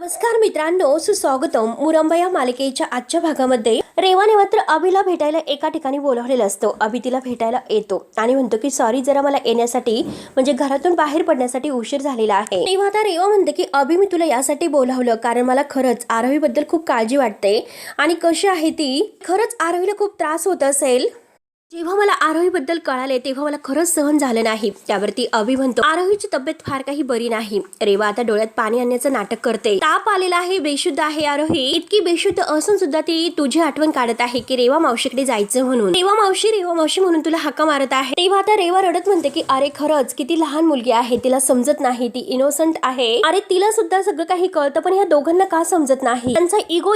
नमस्कार मित्रांनो, सुस्वागतम. मुरंबा या मालिकेच्या आजच्या भागामध्ये रेवाने मात्र अभिला भेटायला एका ठिकाणी बोलावलेलं असतो. अभि तिला भेटायला येतो आणि म्हणतो की सॉरी, जरा मला येण्यासाठी म्हणजे घरातून बाहेर पडण्यासाठी उशीर झालेला आहे. तेव्हा आता रेवा म्हणते की अभि, मी तुला यासाठी बोलावलं कारण मला खरंच आरोहीबद्दल खूप काळजी वाटते आणि कशी आहे ती, खरंच आरोहीला खूप त्रास होत असेल. जेव्हा मला आरोहीबद्दल कळाले तेव्हा मला खरंच सहन झालं नाही. त्यावरती अभि म्हणतो आरोहीची तब्येत फार काही बरी नाही. रेवा आता डोळ्यात पाणी आणण्याचं नाटक करते. ताप आलेला आहे, बेशुद्ध आहे आरोही. इतकी बेशुद्ध असून सुद्धा ती तुझी आठवण काढत आहे की रेवा मावशीकडे जायचं म्हणून. रेवा मावशी म्हणून तुला हाका मारत आहे. तेव्हा आता रेवा रडत म्हणते की अरे खरंच किती लहान मुलगी आहे, तिला समजत नाही, ती इनोसंट आहे. अरे तिला सुद्धा सगळं काही कळतं, पण ह्या दोघांना का समजत नाही? त्यांचा इगो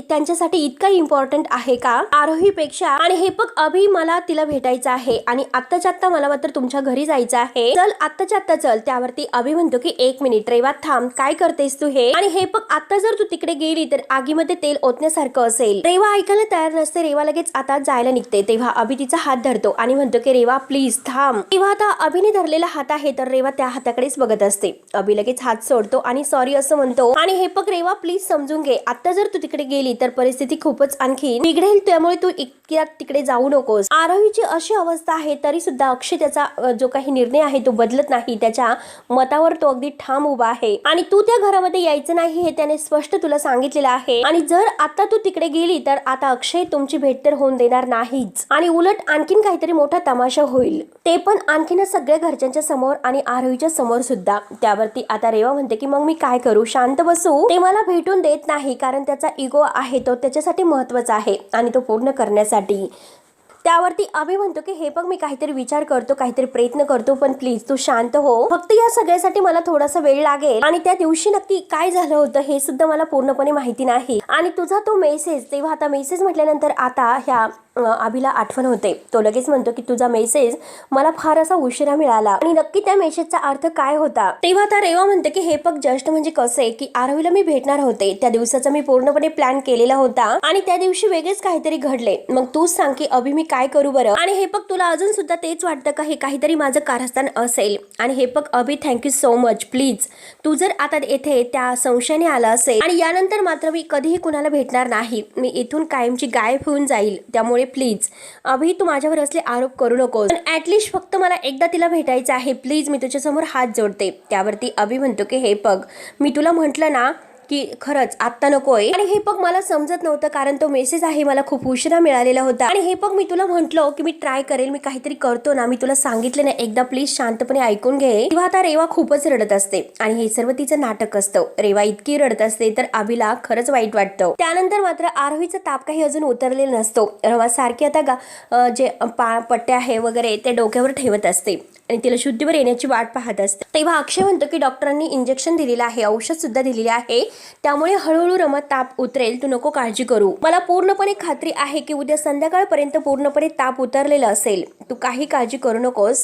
त्यांच्यासाठी इतका इम्पॉर्टंट आहे का आरोहीपेक्षा? आणि हे बघ अभि, मला तिला भेटायचं आहे आणि आत्ताच्या आत्ता मला मात्र तुमच्या घरी जायचं आहे. चल आत्ताच्या आत्ता चल. त्यावरती अभि म्हणतो की एक मिनिट रेवा थांब, काय करतेस तू हे? आणि हे बघ आता जर तू तिकडे गेली तर आगीमध्ये तेल ओतण्यासारखं असेल. रेवा ऐकायला तयार नसते. रेवा लगेच आता जायला निघते. तेव्हा अभि तिचा हात धरतो आणि म्हणतो की रेवा प्लीज थांब. तेव्हा आता अभिने धरलेला हात आहे तर रेवा त्या हाताकडेच बघत असते. अभि लगेच हात सोडतो आणि सॉरी असं म्हणतो. आणि हे बघ रेवा प्लीज समजून घे, आता जर तू तिकडे गेली तर परिस्थिती खूपच आणखी बिघडेल, त्यामुळे तू इतक्यात तिकडे जाऊ नकोस. आरोहीची अशी अवस्था आहे तरी सुद्धा अक्षय त्याचा जो काही निर्णय आहे तो बदलत नाही. त्याच्या मतावर तो अगदी ठाम उभा आहे आणि तू त्या घरामध्ये यायचं नाही हे त्याने स्पष्ट तुला सांगितलेलं आहे. आणि जर आता तू तिकडे गेली तर आता अक्षय तुमची भेट तर होऊन देणार नाहीच आणि उलट आणखीन काहीतरी मोठा तमाशा होईल, ते पण आणखीन सगळ्या घरच्यांच्या समोर आणि आरोहीच्या समोर सुद्धा. त्यावरती आता रेवा म्हणते की मग मी काय करू, शांत बसू? ते मला भेटून देत नाही कारण त्याचा इगो आहे तो त्याच्यासाठी महत्वाचा आहे आणि तो पूर्ण करण्यासाठी. त्यावरती अभि म्हणतो की हे बघ मी काहीतरी विचार करतो, काहीतरी प्रयत्न करतो, पण प्लीज तू शांत हो. फक्त या सगळ्यासाठी मला थोडासा वेळ लागेल आणि त्या दिवशी नक्की काय झालं होतं हे सुद्धा मला पूर्णपणे माहिती नाही. आणि तुझा तो मेसेज, तेव्हा आता मेसेज म्हटल्यानंतर आता ह्या अभिला आठवण होते. तो लगेच म्हणतो की तुझा मेसेज मला फार असा उशिरा मिळाला आणि नक्की त्या मेसेजचा अर्थ काय होता? तेव्हा आता रेवा म्हणते की हे बघ जस्ट म्हणजे कसं आहे की आरोहीला मी भेटणार होते, त्या दिवसाचा मी पूर्णपणे प्लॅन केलेला होता आणि त्या दिवशी वेगळेच काहीतरी घडले. मग तूच सांग की अभि मी काय करू बरं? आणि हे बघ तुला अजून सुद्धा तेच वाटतं का हे काहीतरी माझं कारस्थान असेल? आणि हे बघ अभि थँक्यू सो मच. प्लीज तू जर आता येथे त्या संशयाने आला असेल आणि यानंतर मात्र मी कधीही कुणाला भेटणार नाही, मी इथून कायमची गायब होऊन जाईल, त्यामुळे प्लीज अभि तू माझ्यावर असले आरोप करू नकोस. पण ऍटलिस्ट फक्त मला एकदा तिला भेटायचं आहे, प्लीज मी तुझ्या समोर हात जोडते. त्यावरती अभि म्हणतो की हे बघ मी तुला म्हंटल ना की खरंच आत्ता नकोय. आणि हे बघ मला समजत नव्हतं कारण तो मेसेज आहे मला खूप उशिरा मिळालेला होता. आणि हे बघ मी तुला म्हंटलो की मी ट्राय करेल, मी काहीतरी करतो ना, मी तुला सांगितलं ना एकदा, प्लीज शांतपणे ऐकून घे. तेव्हा आता रेवा खूपच रडत असते आणि हे सर्व तिचं नाटक असतं. रेवा इतकी रडत असते तर अभिला खरंच वाईट वाटतं. त्यानंतर मात्र आरोहीचा ताप काही अजून उतरलेला नसतो. रेवा सारखी आता जे पट्टे आहे वगैरे ते डोक्यावर ठेवत असते आणि तिला शुद्धीवर येण्याची वाट पाहत असते. तेव्हा अक्षय म्हणतो की डॉक्टरांनी इंजेक्शन दिलेलं आहे, औषध सुद्धा दिलेले आहे, त्यामुळे हळूहळू रमा ताप उतरेल, तू नको काळजी करू. मला पूर्णपणे खात्री आहे की उद्या संध्याकाळपर्यंत पूर्णपणे ताप उतरलेला असेल, तू काही काळजी करू नकोस.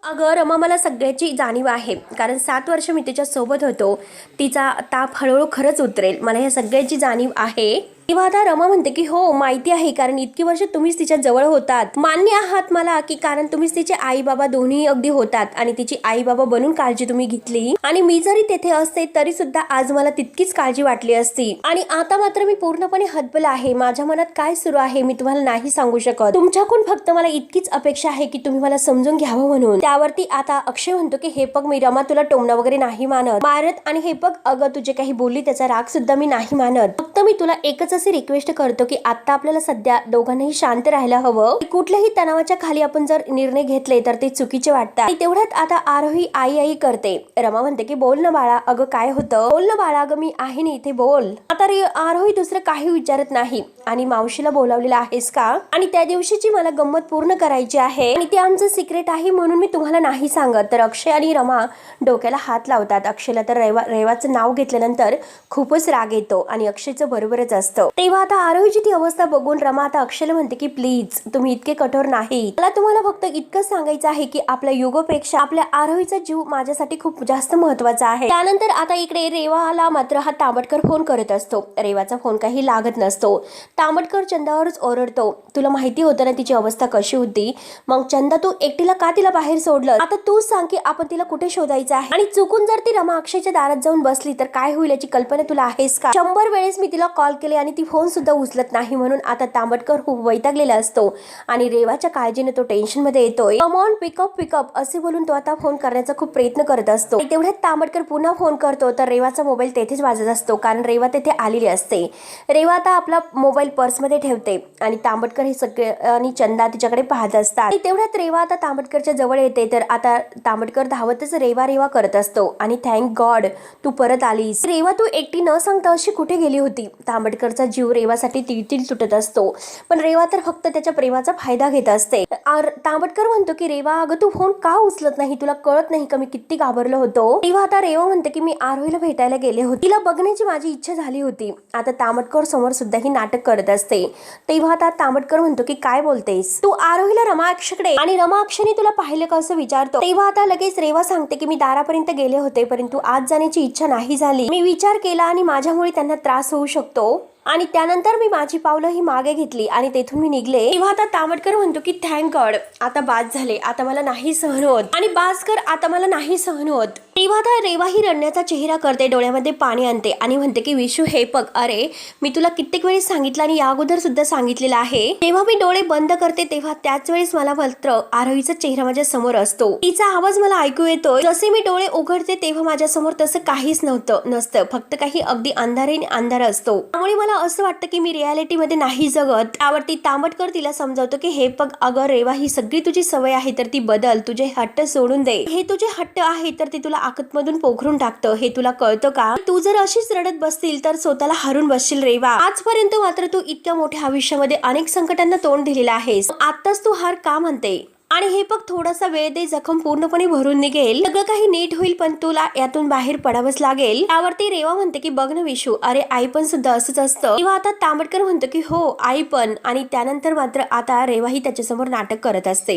अगं रमा, मला सगळ्याची जाणीव आहे कारण 7 वर्ष मी तिच्या सोबत होतो. तिचा ताप हळूहळू खरंच उतरेल, मला ह्या सगळ्याची जाणीव आहे. तेव्हा आता रमा म्हणते की हो माहिती आहे कारण इतकी वर्ष तुम्हीच तिच्या जवळ होतात, मान्य आहात मला की कारण तुम्हीच तिचे आई बाबा दोन्ही अगदी होतात आणि तिची आई बाबा बनून काळजी तुम्ही घेतली. आणि मी जरी तेथे असते तरी सुद्धा आज मला तितकीच काळजी वाटली असती. आणि आता मात्र मी पूर्णपणे हतबल आहे, माझ्या मनात काय सुरू आहे मी तुम्हाला नाही सांगू शकत. तुमच्याकडून फक्त मला इतकीच अपेक्षा आहे की तुम्ही मला समजून घ्यावं म्हणून. त्यावरती आता अक्षय म्हणतो की हे बघ मी रमा तुला टोमणं वगैरे नाही मारत आणि हे बघ अगं तुझे काही बोलली त्याचा राग सुद्धा मी नाही मानत. फक्त मी तुला एकच असे रिक्वेस्ट करतो की आता आपल्याला सध्या दोघांनाही शांत राहायला हवं. कुठल्याही तणावाच्या खाली आपण जर निर्णय घेतले तर ते चुकीचे वाटतात. आणि तेवढ्यात आता आरोही आई आई करते. रमा म्हणते की बोल ना बाळा, अगं काय होतं, बोल ना बाळा, अगं मी आहे ना इथे, बोल. आता आरोही दुसरं काही विचारत नाही. आणि मावशीला बोलावलेलं आहेस का? आणि त्या दिवशीची मला गंमत पूर्ण करायची आहे आणि ते आमचं सिक्रेट आहे म्हणून मी तुम्हाला नाही सांगत. तर अक्षय आणि रमा डोक्याला हात लावतात. अक्षयला तर रेवाचं नाव घेतल्यानंतर खूपच राग येतो आणि अक्षयचं बरोबरच असतं. तेव्हा आता आरोहीची ती अवस्था बघून रमा आता अक्षयला म्हणते की प्लीज तुम्ही इतके कठोर नाही, मला तुम्हाला फक्त इतकं सांगायचं आहे की आपल्या युगोपेक्षा आपल्या आरोहीचा जीव माझ्यासाठी खूप जास्त महत्वाचा आहे. त्यानंतर आता इकडे रेवाला मात्र हा ताबडकर फोन करत असतो असतो. रेवाचा फोन काही लागत नसतो. तांबटकर चंदावरच ओरडतो, तुला माहिती होतं ना तिची अवस्था कशी होती, मग चंदा तू एकटीला का तिला बाहेर सोडलं? आता तूच सांग की आपण तिला कुठे शोधायचं आहे, आणि चुकून जर ती रमा अक्षयच्या दारात जाऊन बसली तर काय होईल याची कल्पना तुला आहेस का? 100 वेळेस मी तिला कॉल केले आणि ती फोन सुद्धा उचलत नाही. म्हणून आता तांबटकर खूप वैतागलेला असतो आणि रेवाच्या काळजीने तो टेन्शन मध्ये येतोय. कम ऑन पिकअप असे बोलून तो आता फोन करण्याचा खूप प्रयत्न करत असतो. तेवढ्यात तांबटकर पुन्हा फोन करतो तर रेवाचा मोबाईल तेथेच वाजत असतो, कारण रेवा तेथे आलेली असते. रेवा आता आपला मोबाईल पर्समध्ये ठेवते आणि तांबटकर हे सगळे आणि चंदा तिच्याकडे पाहत असतात. तेवढ्यात रेवा आता तांबटकरच्या जवळ येते तर आता तांबटकर धावतच रेवा करत असतो आणि थँक गॉड तू परत आलीस. रेवा तू एकटी न सांगता अशी कुठे गेली होती? तांबटकरचा जीव रेवासाठी तिळतिळ तुटत असतो, पण रेवा तर फक्त त्याच्या प्रेमाचा फायदा घेत असते. तांबटकर म्हणतो की रेवा अगं तू फोन का उचलत नाही? तुला कळत नाही का मी किती घाबरलो होतो? तेव्हा आता रेवा म्हणते की मी आरोहीला भेटायला गेले होते, तिला बघण्याची माझी इच्छा झाली होती. आता तांबटकर समोर सुद्धा ही नाटक करत असते. तेव्हा आता तांबटकर म्हणतो की काय बोलतेस तू? आरोहीला रमा अक्षकडे आणि रमा अक्षने तुला पाहिलं का असं विचारतो. तेव्हा आता लगेच रेवा सांगते की मी दारापर्यंत गेले होते, परंतु आज जाण्याची इच्छा नाही झाली. मी विचार केला आणि माझ्यामुळे त्यांना त्रास होऊ शकतो आणि त्यानंतर मी माझी पावलं ही मागे घेतली आणि तेथून मी निघले. तेव्हा आता तांबटकर म्हणतो की थँक गॉड आता बाद झाले, आता मला नाही सहन होत, आणि बास कर आता मला नाही सहन होत. तेव्हा आता रेवा ही रडण्याचा चेहरा करते, डोळ्यामध्ये पाणी आणते आणि म्हणते की विशू हे बघ, अरे मी तुला कित्येक वेळेस सांगितलं आणि या अगोदर सुद्धा सांगितलेलं आहे. तेव्हा मी डोळे बंद करते तेव्हा त्याच वेळेस मला मात्र आरोहीचा चेहरा माझ्या समोर असतो. तिचा आवाज मला ऐकू येतोय. जसे मी डोळे उघडते तेव्हा माझ्या समोर तसं काहीच नसतं, फक्त काही अगदी अंधार असतो. त्यामुळे मला असं वाटतं की मी रियालिटी मध्ये नाही जगत. त्यावरती तांबटकर तिला समजावतो की हे बघ अगं रेवा, ही सगळी तुझी सवय आहे तर ती बदल, तुझे हट्ट सोडून दे. हे तुझे हट्ट आहे तर ते तुला आकतमधून पोखरून टाकतं, हे तुला कळतं का? तू जर अशीच रडत बसतील तर स्वतःला हरून बसशील रेवा. आजपर्यंत मात्र तू इतक्या मोठ्या आयुष्यामध्ये अनेक संकटांना तोंड दिलेलं आहेस, आताच तू हार का म्हणते? आणि हे बघ थोडासा वेळ दे, जखम पूर्णपणे भरून निघेल, सगळं काही नीट होईल, पण तुला यातून बाहेर पडावंच लागेल. त्यावरती रेवा म्हणते की बघ ना विशू, अरे आई पण सुद्धा असंच असतं. तेव्हा आता तांबटकर म्हणतो की हो आई पण, आणि त्यानंतर मात्र आता रेवा ही त्याच्यासमोर नाटक करत असते.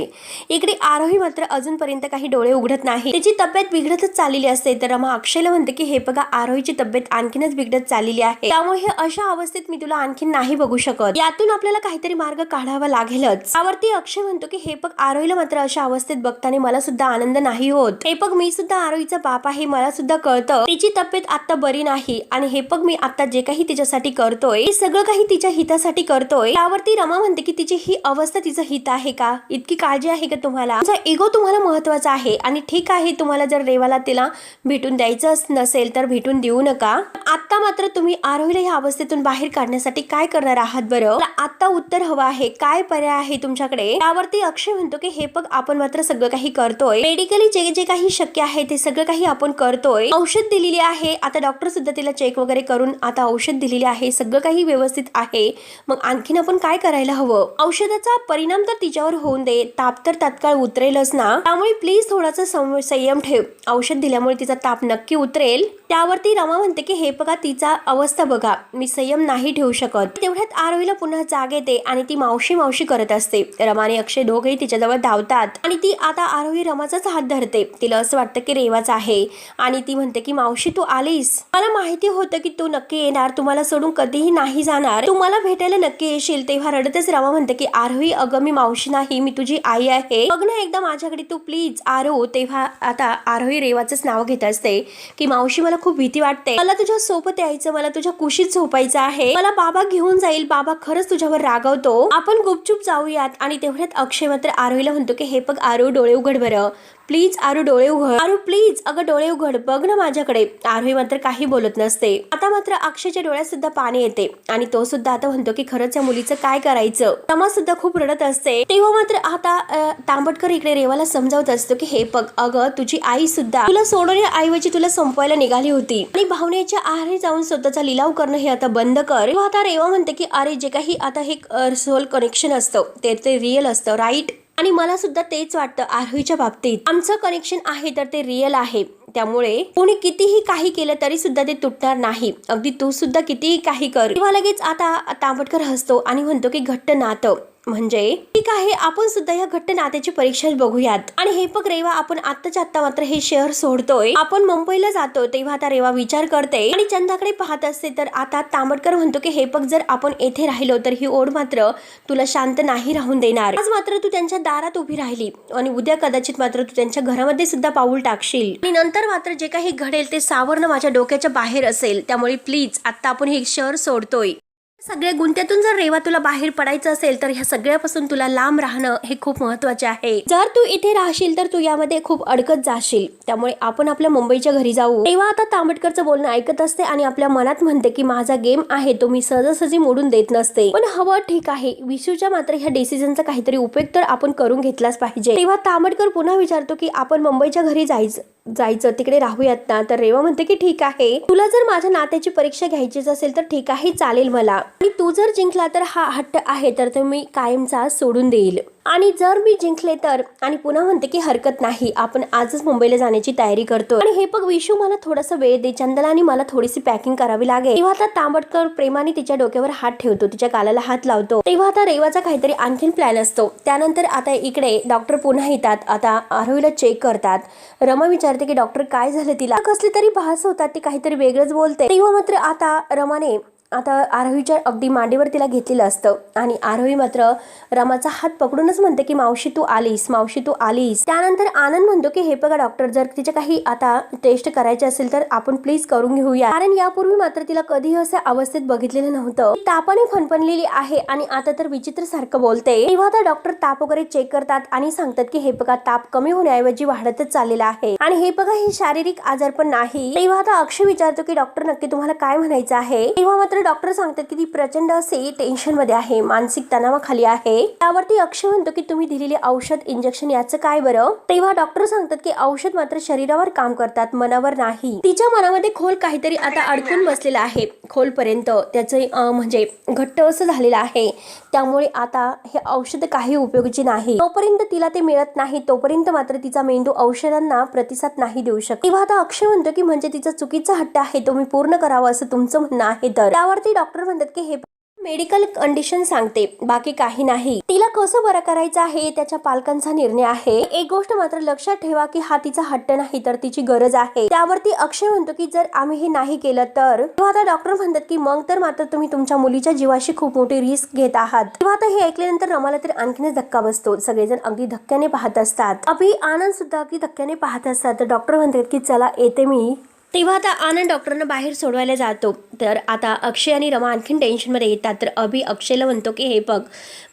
इकडे आरोही मात्र अजूनपर्यंत काही डोळे उघडत नाही, त्याची तब्येत बिघडतच चाललेली असते. तर मग अक्षयला म्हणते की हे बघा आरोहीची तब्येत आणखीनच बिघडत चाललेली आहे, त्यामुळे हे अशा अवस्थेत मी तुला आणखीन नाही बघू शकत, यातून आपल्याला काहीतरी मार्ग काढावा लागेलच. त्यावरती अक्षय म्हणतो की हे बघ आरोहीला मात्र अशा अवस्थेत बघताना मला सुद्धा आनंद नाही होत. हे बघ मी सुद्धा आरोहीचा बाप आहे, मला सुद्धा कळतं तिची तब्येत आता बरी नाही, आणि हे बघ मी आता जे काही तिच्यासाठी करतोय हे सगळं काही तिच्या हितासाठी करतोय. त्यावरती रमा म्हणते की तिची ही अवस्था तिचं हित आहे का? इतकी काळजी आहे का तुम्हाला? तुमचा इगो तुम्हाला महत्वाचा आहे, आणि ठीक आहे तुम्हाला जर रेवाला तिला भेटून द्यायचं नसेल तर भेटून देऊ नका. आता मात्र तुम्ही आरोहीला या अवस्थेतून बाहेर काढण्यासाठी काय करणार आहात बरं? आता उत्तर हवं आहे, काय पर्याय आहे तुमच्याकडे? त्यावरती अक्षय म्हणतो की हे बघ आपण मात्र सगळं काही करतोय, मेडिकली जे जे काही शक्य आहे ते सगळं काही आपण करतोय. औषध दिलेली आहे, आता डॉक्टर सुद्धा तिला चेक वगैरे करून आता औषध दिलेली आहे, सगळं काही व्यवस्थित आहे. मग आणखीन आपण काय करायला हवं? औषधाचा परिणाम तर तिच्यावर होऊन दे, ताप तर तात्काळ उतरेलच ना, त्यामुळे प्लीज थोडासा संयम ठेव, औषध दिल्यामुळे तिचा ताप नक्की उतरेल. त्यावरती रमा म्हणते की हे बघा तिचा अवस्था बघा, मी संयम नाही ठेवू शकत. तेवढ्यात आरोहीला पुन्हा जाग येते आणि ती मावशी करत असते. रमा आणि अक्षय दोघेही तिच्याजवळ धावतात आणि ती आता आरोही रमाचाच हात धरते. तिला असं वाटतं की रेवाचा आहे आणि ती म्हणते की मावशी तू आलीस, मला माहिती होतं की तू नक्की येणार, तुम्हाला सोडून कधीही नाही जाणार, तू मला भेटायला नक्की येशील. तेव्हा रडतच रमा म्हणते की आरोही अगं मी मावशी नाही, मी तुझी आई आहे, बघ ना एकदा माझ्याकडे तू प्लीज आरो. तेव्हा आता आरोही रेवाचंच नाव घेत असते की मावशी मला खूप भीती वाटते, मला तुझ्या सोबत यायचं, मला तुझ्या कुशीत झोपायचं आहे, मला बाबा घेऊन जाईल, बाबा खरंच तुझ्यावर रागवतो, आपण गुपचूप जाऊयात. आणि तेवढ्यात अक्षय मात्र आरोहीला म्हणतो की हे बघ आरो डोळे उघड बरं, प्लीज आरू डोळे उघड, आरू प्लीज अगं डोळे उघड, बघ ना माझ्याकडे. आरोही मात्र काही बोलत नसते. आता मात्र अक्षयच्या डोळ्यात सुद्धा पाणी येते आणि तो सुद्धा आता म्हणतो की खरंच या मुलीचं काय करायचं. रमा सुद्धा खूप रडत असते. तेव्हा मात्र आता तांबटकर इकडे रेवाला समजावत असतो की हे बघ अगं तुझी आई सुद्धा तुला सोडण्याऐवजी तुला संपवायला निघाली होती, आणि भावनेच्या आहारी जाऊन स्वतःचा लिलाव करणं हे आता बंद कर. तेव्हा आता रेवा म्हणते की अरे जे काही आता हे सोल कनेक्शन असतं ते रिअल असतं, राईट, आणि मला सुद्धा तेच वाटतं. आरोहीच्या बाबतीत आमचं कनेक्शन आहे तर ते रिअल आहे, त्यामुळे कोणी कितीही काही केलं तरी सुद्धा ते तुटणार नाही, अगदी तू सुद्धा कितीही काही कर. तेव्हा लगेच आता तांबटकर हसतो आणि म्हणतो की घट्ट नातं म्हणजे ठीक आहे, आपण सुद्धा या घट्ट नात्याची परीक्षा बघूयात. आणि हे बघ रेवा, आपण आत्ताच्या आत्ता मात्र हे शहर सोडतोय, आपण मुंबईला जातो. तेव्हा आता रेवा विचार करते आणि चंदाकडे पाहत असते. तर आता तांबटकर म्हणतो की हे बघ, जर आपण येथे राहिलो तर ही ओढ मात्र तुला शांत नाही राहून देणार. आज मात्र तू त्यांच्या दारात उभी राहिली आणि उद्या कदाचित मात्र तू त्यांच्या घरामध्ये सुद्धा पाऊल टाकशील आणि नंतर मात्र जे काही घडेल ते सावरणं माझ्या डोक्याच्या बाहेर असेल. त्यामुळे प्लीज आता आपण हे शहर सोडतोय. सगळ्या गुंत्यातून जर रेवा तुला बाहेर पडायचं असेल तर ह्या सगळ्यापासून तुला लांब राहणं हे खूप महत्त्वाचे आहे. जर तू इथे राहशील तर तू यामध्ये खूप अडकत जाशील. त्यामुळे आपण आपल्या मुंबईच्या घरी जाऊ. रेवा आता तांबटकरचं बोलणं ऐकत असते आणि आपल्या मनात म्हणते की माझा गेम आहे तो मी सहजासहजी मोडून देत नसते. पण हवं ठीक आहे, विशूच्या मात्र ह्या डिसिजनचा काहीतरी उपयोग तर आपण करून घेतलाच पाहिजे. तेव्हा तांबटकर पुन्हा विचारतो की आपण मुंबईच्या घरी जायचं तिकडे राहूयात ना. तर रेवा म्हणते की ठीक आहे, तुला जर माझ्या नात्याची परीक्षा घ्यायचीच असेल तर ठीक आहे, चालेल मला. आणि तू जर जिंकला तर हा हट्ट आहे तर मी कायमचा सोडून देईल. आणि जर मी जिंकले तर, आणि पुन्हा म्हणते की हरकत नाही, आपण आजच मुंबईला जाण्याची तयारी करतो. आणि हे बघ विशू, मला थोडासा वेळ दे, चंदना आणि मला थोडीशी पॅकिंग करावी लागेल. तेव्हा आता तांबटकर प्रेमाने तिच्या डोक्यावर हात ठेवतो, तिच्या गालाला हात लावतो. तेव्हा आता रेवाचा काहीतरी आणखीन प्लॅन असतो. त्यानंतर आता इकडे डॉक्टर पुन्हा येतात. आता आरोहीला चेक करतात. रमा विचारते की डॉक्टर काय झालं तिला. कसली तरी भास होतात, ती काहीतरी वेगळंच बोलते. तेव्हा मात्र आता रमाने आता आरोहीच्या अगदी मांडीवर तिला घेतलेलं असतं आणि आरोही मात्र रमाचा हात पकडूनच म्हणते की मावशी तू आलीस, मावशी तू आलीस. त्यानंतर आनंद म्हणतो की हे बघा डॉक्टर, जर तिचे काही आता टेस्ट करायचे असेल तर आपण प्लीज करून घेऊया, कारण यापूर्वी मात्र तिला कधीही अशा अवस्थेत बघितलेलं नव्हतं. तापाने फणफणलेली आहे आणि आता तर विचित्र सारखं बोलते. तेव्हा आता डॉक्टर ताप वगैरे चेक करतात आणि सांगतात की हे बघा, ताप कमी होण्याऐवजी वाढतच चाललेला आहे आणि हे बघा, हे शारीरिक आजार पण नाही. तेव्हा आता अक्षय विचारतो की डॉक्टर नक्की तुम्हाला काय म्हणायचं आहे. तेव्हा मात्र डॉक्टर सांगतात की ती प्रचंड असे टेन्शन मध्ये आहे, मानसिक तणावाखाली आहे. त्यावरती अक्षय म्हणतो की तुम्ही दिलेले औषध इंजेक्शन याचं काय बरं. तेव्हा डॉक्टर सांगतात की औषध मात्र शरीरावर काम करतात, मनावर नाही. तिच्या मनामध्ये खोल काहीतरी आता अडकून बसलेला आहे, खोलपर्यंत त्याचे म्हणजे घट्ट असं झालेलं आहे. त्यामुळे आता हे औषध काही उपयोगाची नाही. तोपर्यंत तिला ते मिळत नाही तोपर्यंत मात्र तिचा मेंदू औषधांना प्रतिसाद नाही देऊ शकत. तेव्हा आता अक्षय म्हणतो की म्हणजे तिचा चुकीचा हट्ट आहे तो मी पूर्ण करावा असं तुमचं म्हणणं आहे. तर त्यावरती डॉक्टर म्हणतात की हे मेडिकल कंडिशन सांगते, बाकी काही नाही. तिला कसं बरं करायचं आहे त्याच्या पालकांचा निर्णय आहे. एक गोष्ट मात्र लक्षात ठेवा की हा तिचा हट्ट नाही तर तिची गरज आहे. त्यावरती अक्षय म्हणतो की जर आम्ही हे नाही केलं तर. तेव्हा आता डॉक्टर म्हणतात की मग तर मात्र तुम्ही तुमच्या मुलीच्या जीवाशी खूप मोठी रिस्क घेत आहात. तेव्हा आता हे ऐकल्यानंतर रमाला तर आणखीनच धक्का बसतो. सगळेजण अगदी धक्क्याने पाहत असतात. अभि आनंद सुद्धा अगदी धक्क्याने पाहत असतात. तर डॉक्टर म्हणतात की चला येते मी. तेव्हा आता आनंद डॉक्टरना बाहेर सोडवायला जातो. तर आता अक्षय आणि रमा आणखीन टेन्शनमध्ये येतात. तर अभि अक्षयला म्हणतो की हे बघ,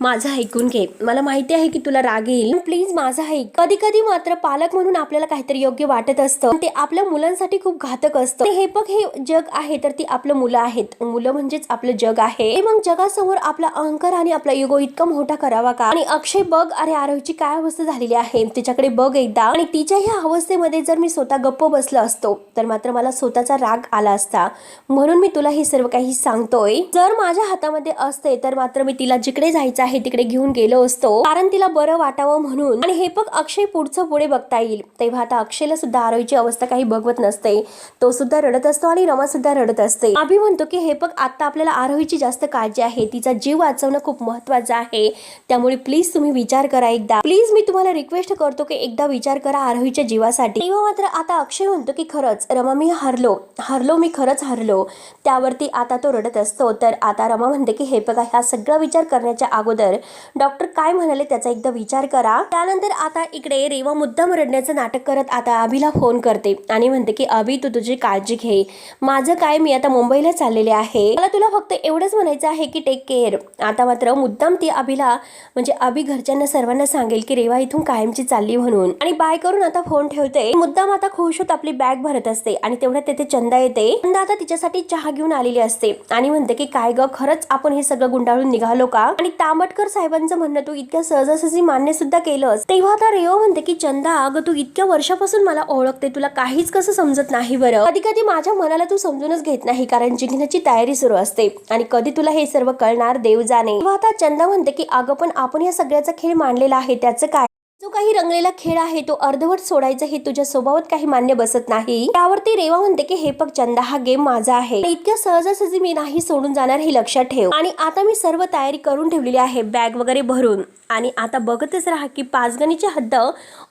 माझं ऐकून घे, मला माहिती आहे की तुला राग येईल, प्लीज माझं ऐक. कधी कधी मात्र पालक म्हणून आपल्याला काहीतरी योग्य वाटत असतं, ते आपल्या मुलांसाठी खूप घातक असतं. हे बघ, हे जग आहे तर ती आपलं मुलं आहेत, मुलं म्हणजेच आपलं जग आहे. मग जगासमोर आपला अहंकार आणि आपला युगो इतका मोठा करावा का. आणि अक्षय बघ, अरे आरोहीची काय अवस्था झालेली आहे तिच्याकडे बघ एकदा. आणि तिच्या ह्या अवस्थेमध्ये जर मी स्वतः गप्प बसलो असतो तर मात्र मला स्वतःचा राग आला असता, म्हणून मी तुला हे सर्व काही सांगतोय. जर माझ्या हातामध्ये असते तर मात्र मी तिला जिकडे जायचं आहे तिकडे घेऊन गेलो असतो, कारण तिला बरं वाटावं म्हणून. आणि हे बघ अक्षय पुढचं पुढे बघता येईल. तेव्हा आता अक्षयला सुद्धा आरोहीची अवस्था काही बघवत नसते, तो सुद्धा रडत असतो आणि रमा सुद्धा रडत असते. अभि म्हणतो की हे बघ, आता आपल्याला आरोहीची जास्त काळजी आहे, तिचा जीव वाचवणं खूप महत्वाचं आहे, त्यामुळे प्लीज तुम्ही विचार करा एकदा. प्लीज मी तुम्हाला रिक्वेस्ट करतो की एकदा विचार करा आरोहीच्या जीवासाठी. तेव्हा मात्र आता अक्षय म्हणतो की खरंच रमा, मी हरलो, मी खरंच हरलो. त्यावरती आता तो रडत असतो. तर आता रमा म्हणते की हे बघा, हा सगळा विचार करण्याच्या अगोदर डॉक्टर काय म्हणाले त्याचा एकदा विचार करा. त्यानंतर आता इकडे रेवा मुद्दाम रडण्याचं नाटक करत आता अभिला फोन करते आणि म्हणते की अभि, तू तुझी काळजी घे, माझं काय, मी आता मुंबईला चाललेले आहे, मला तुला फक्त एवढंच म्हणायचं आहे की टेक केअर. आता मात्र मुद्दाम ती अभिला म्हणजे अभि घरच्यांना सर्वांना सांगेल की रेवा इथून कायमची चालली म्हणून, आणि बाय करून आता फोन ठेवते. मुद्दाम आता खुश होत आपली बॅग भरत असते आणि तेवढ्यात तेथे चंदा येते. चंदा आता तिच्यासाठी चहा घेऊन आलेली असते आणि म्हणते की काय ग, खरंच आपण हे सगळं गुंडाळून निघालो का. आणि तांबटकर साहेबांचं म्हणणं तू इतक्या सहजासहजी मान्य सुद्धा केलंस. तेव्हा आता रेवा म्हणते की चंदा, अगं तू इतक्या वर्षापासून मला ओळखते, तुला काहीच कसं समजत नाही बरं. कधी कधी माझ्या मनाला तू समजूनच घेत नाही, कारण जिंकण्याची तयारी सुरू असते आणि कधी तुला हे सर्व कळणार देव जाणे. तेव्हा आता चंदा म्हणते की अगं पण आपण या सगळ्याचा खेळ मांडलेला आहे, त्याचं काय. जो काही रंगलेला खेळ आहे तो अर्धवट सोडायचा हे तुझ्या स्वभावात काही मान्य बसत नाही. त्यावरती रेवा म्हणते की हे बघ चंदा, हा गेम माझा आहे, इतक्या सहजासहजी मी नाही सोडून जाणार हे लक्षात ठेव. आणि आता मी सर्व तयारी करून ठेवलेली आहे, बॅग वगैरे भरून. आणि आता बघतच राहा की पाचगणीची हद्द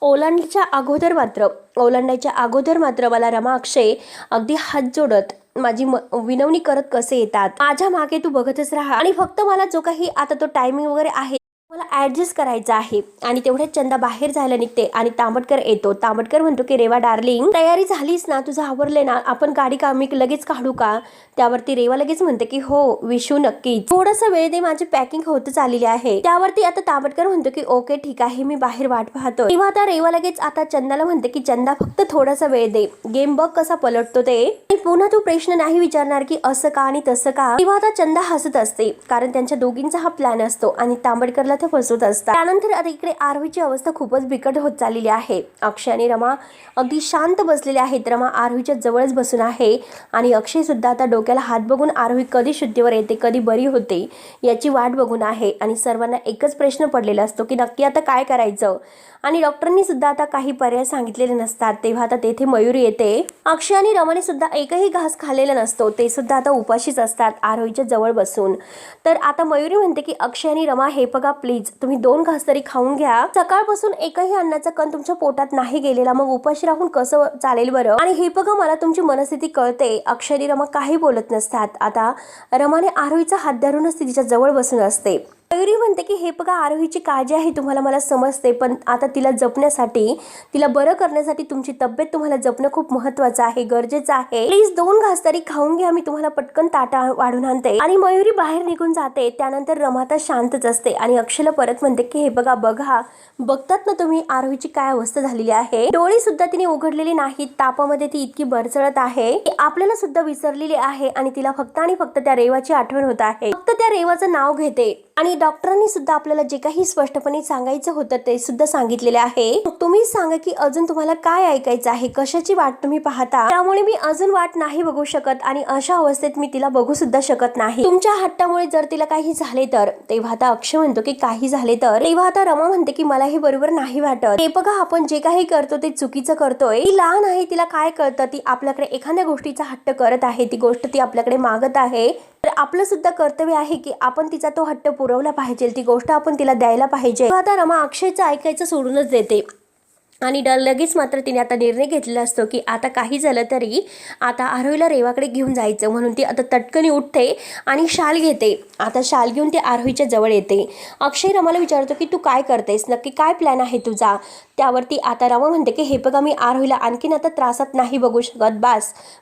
ओलांडायच्या अगोदर मात्र मला रमा अक्षय अगदी हात जोडत माझी विनवणी करत कसे येतात. माझ्या मागे तू बघतच राहा आणि फक्त मला जो काही आता तो टायमिंग वगैरे आहे मला ऍडजस्ट करायचा आहे. आणि तेवढ्यात चंदा बाहेर जायला निघते आणि तांबटकर येतो. तांबटकर म्हणतो की रेवा डार्लिंग, तयारी झालीस ना, तुझं आवरले ना, आपण गाडी मी लगेच काढू का? त्यावरती रेवा लगेच म्हणते की हो विशू, नक्कीच, थोडासा वेळ दे, माझी पॅकिंग होतच आलेली आहे. त्यावरती आता तांबटकर म्हणतो की ओके ठीक आहे, मी बाहेर वाट पाहतो. तेव्हा आता रेवा लगेच आता चंदाला म्हणते की चंदा फक्त थोडासा वेळ दे, गेम बघ कसा पलटतो ते. पुन्हा तू प्रश्न नाही विचारणार की असं का आणि तसं का. तेव्हा आता चंदा हसत असते, कारण त्यांच्या दोघींचा हा प्लॅन असतो आणि तांबटकरला ते फसवत असतात. त्यानंतर आता इकडे आरोहीची अवस्था खूपच बिकट होत चाललेली आहे. अक्षय आणि रमा अगदी शांत बसलेले आहेत. रमा आरोहीच्या जवळच बसून आहे आणि अक्षय सुद्धा आता डोक्याला हात बघून आरोही कधी शुद्धीवर येते, कधी बरी होते याची वाट बघून आहे. आणि सर्वांना एकच प्रश्न पडलेला असतो की नक्की आता काय करायचं. आणि डॉक्टरांनी सुद्धा आता काही पर्याय सांगितलेले नसतात. तेव्हा आता तेथे मयुरी येते. अक्षय आणि रमाने सुद्धा एकही घास खाल्लेला नसतो, ते सुद्धा आता उपाशीच असतात आरोहीच्या जवळ बसून. तर आता मयुरी म्हणते की अक्षय आणि रमा, हे बघा प्लीज, तुम्ही 2 घास तरी खाऊन घ्या. सकाळपासून एकही अन्नाचा कण तुमच्या पोटात नाही गेलेला, मग उपाशी राहून कसं चालेल बरं. आणि हे बघा, मला तुमची मनस्थिती कळते. अक्षय आणि रमा काही बोलत नसतात. आता रमाने आरोहीचा हात धरूनच ती तिच्या जवळ बसून असते. मयुरी म्हणते की हे बघा, आरोहीची काळजी आहे तुम्हाला, मला समजते, पण आता तिला जपण्यासाठी, तिला बरं करण्यासाठी तुमची तब्येत तुम्हाला जपणं खूप महत्त्वाचं आहे, गरजेचं आहे. प्लीज 2 घास तरी खाऊन घ्या, मी तुम्हाला पटकन ताटा वाढून आणते. आणि मयुरी बाहेर निघून जाते. त्यानंतर रमा तर शांतच असते आणि अक्षयला परत म्हणते की हे बघा बघतात ना तुम्ही आरोहीची काय अवस्था झालेली आहे. डोळे सुद्धा तिने उघडलेली नाहीत, तापामध्ये ती इतकी बरसळत आहे की आपल्याला सुद्धा विसरलेली आहे. आणि तिला फक्त आणि फक्त त्या रेवाची आठवण होत आहे. फक्त त्या रेवाचं नाव घेते. आणि डॉक्टरांनी सुद्धा आपल्याला जे काही स्पष्टपणे सांगायचं होतं ते सुद्धा सांगितलेले आहे. तुम्ही सांगा की अजून तुम्हाला काय ऐकायचं आहे, कशाची वाट तुम्ही पाहता. त्यामुळे मी अजून वाट नाही बघू शकत आणि अशा अवस्थेत मी तिला बघू सुद्धा शकत नाही. तुमच्या हट्टामुळे जर तिला काही झाले तर. तेव्हा आता अक्षय म्हणतो की काही झाले तर. तेव्हा आता रमा म्हणते की मला हे बरोबर नाही वाटत. ते बघा, आपण जे काही करतो ते चुकीचं करतोय. ती लहान आहे, तिला काय कळतं. ती आपल्याकडे एखाद्या गोष्टीचा हट्ट करत आहे, ती गोष्ट ती आपल्याकडे मागत आहे. तर आपलं सुद्धा कर्तव्य आहे की आपण तिचा तो हट्ट पुरवला पाहिजे, ती गोष्ट आपण तिला द्यायला पाहिजे. आता रमा अक्षयचं ऐकायचं सोडूनच देते. आणि लगेच मात्र तिने आता निर्णय घेतलेला असतो की आता काही झालं तरी आता आरोहीला रेवाकडे घेऊन जायचं. म्हणून ती आता तटकनी उठते आणि शाल घेते. आता शाल घेऊन ती आरोहीच्या जवळ येते. अक्षय रमाला विचारतो की तू काय करतेस, नक्की काय प्लॅन आहे तुझा. त्यावरती आता रमा म्हणते की हे बघा, मी आरोहीला आणखीन आता त्रासात नाही बघू शकत,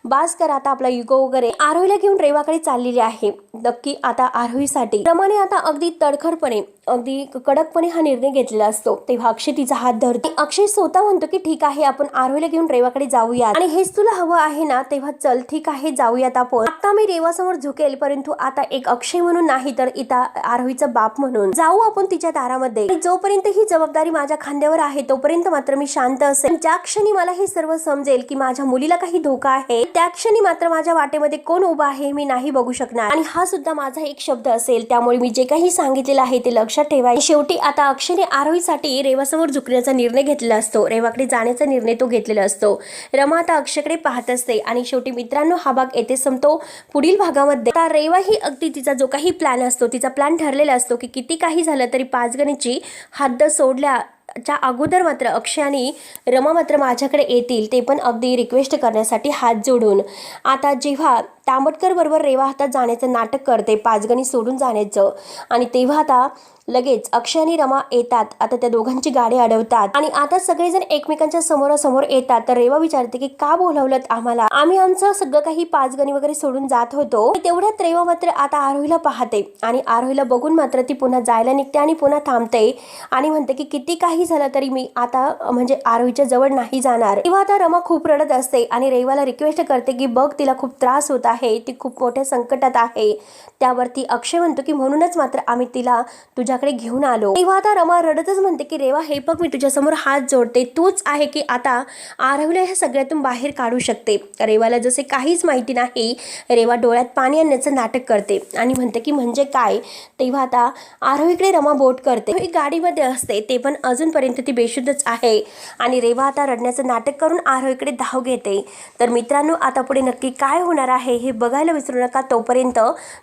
बास कर आता आपला युगो वगैरे. आरोहीला घेऊन रेवाकडे चाललेली आहे नक्की आता आरोहीसाठी. रमाने आता अगदी तडखरपणे, अगदी कडकपणे हा निर्णय घेतलेला असतो. तेव्हा अक्षय तिचा हात धरते. अक्षय स्वतः म्हणतो की ठीक आहे, आपण आरोहीला घेऊन रेवाकडे जाऊयात आणि हेच तुला हवं आहे ना, तेव्हा चल ठीक आहे, जाऊयात आपण. आता मी रेवासमोर झुकेल, परंतु आता एक अक्षय म्हणून नाही तर इथं आरोहीचा बाप म्हणून जाऊ आपण तिच्या दारामध्ये. जोपर्यंत ही जबाबदारी माझ्या खांद्यावर आहे तोपर्यंत मात्र मी शांत असेल. ज्या क्षणी मला हे सर्व समजेल की माझ्या मुलीला काही धोका आहे, त्या क्षणी मात्र माझ्या वाटेमध्ये कोण उभा आहे मी नाही बघू शकणार. आणि हा सुद्धा माझा एक शब्द असेल. त्यामुळे मी जे काही सांगितलेलं आहे ते लक्षात ठेवायचे. शेवटी आता अक्षयने आरोहीसाठी रेवासमोर झुकण्याचा निर्णय घेतलेला असतो. रेवाकडे जाण्याचा निर्णय तो घेतलेला असतो. रमा आता अक्षयकडे पाहत असते. आणि शेवटी मित्रांनो, हा भाग येथे संपतो. पुढील भागामध्ये आता रेवा ही अगदी तिचा जो काही प्लॅन असतो, तिचा प्लॅन ठरलेला असतो की किती काही झालं तरी पाचगणीची हद्द सोडल्याच्या अगोदर मात्र अक्षय आणि रमा मात्र माझ्याकडे येतील, ते पण अगदी रिक्वेस्ट करण्यासाठी हात जोडून. आता जेव्हा तांबटकर बरोबर रेवा हातात जाण्याचं नाटक करते, पाचगणी सोडून जाण्याचं, आणि तेव्हा आता लगेच अक्षय आणि रमा येतात. आता त्या दोघांची गाडी अडवतात आणि आता सगळेजण एकमेकांच्या समोरासमोर येतात. तर रेवा विचारते की का बोलावलं आम्हाला, आम्ही आमचं सगळं काही पाचगणी वगैरे सोडून जात होतो. तेवढ्यात रेवा मात्र आता आरोहीला पाहते आणि आरोहीला बघून मात्र ती पुन्हा जायला निघते आणि पुन्हा थांबते आणि म्हणते की किती काही झालं तरी मी आता म्हणजे आरोहीच्या जवळ नाही जाणार. तेव्हा आता रमा खूप रडत असते आणि रेवाला रिक्वेस्ट करते की बघ, तिला खूप त्रास होत आहे. आहे ती खूप मोठ्या संकटात आहे. त्यावरती अक्षय म्हणतो की म्हणूनच मात्र आम्ही तिला तुझ्याकडे घेऊन आलो. तेव्हा आता रमा रडतच म्हणते की रेवा हे बघ मी तुझ्यासमोर हात जोडते, तूच आहे की आता आरवला ह्या सगळ्यातून बाहेर काढू शकते. रेवाला जसे काहीच माहिती नाही, रेवा डोळ्यात पाणी आणण्याचं नाटक करते आणि म्हणते की म्हणजे काय. तेव्हा आता आरव इकडे रमा बोट करते, गाडीमध्ये असते ते पण अजूनपर्यंत ती बेशुद्धच आहे आणि रेवा आता रडण्याचं नाटक करून आरव इकडे धाव घेते. तर मित्रांनो आता पुढे नक्की काय होणार आहे हे बघायला विसरू नका. तोपर्यंत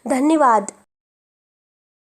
धन्यवाद.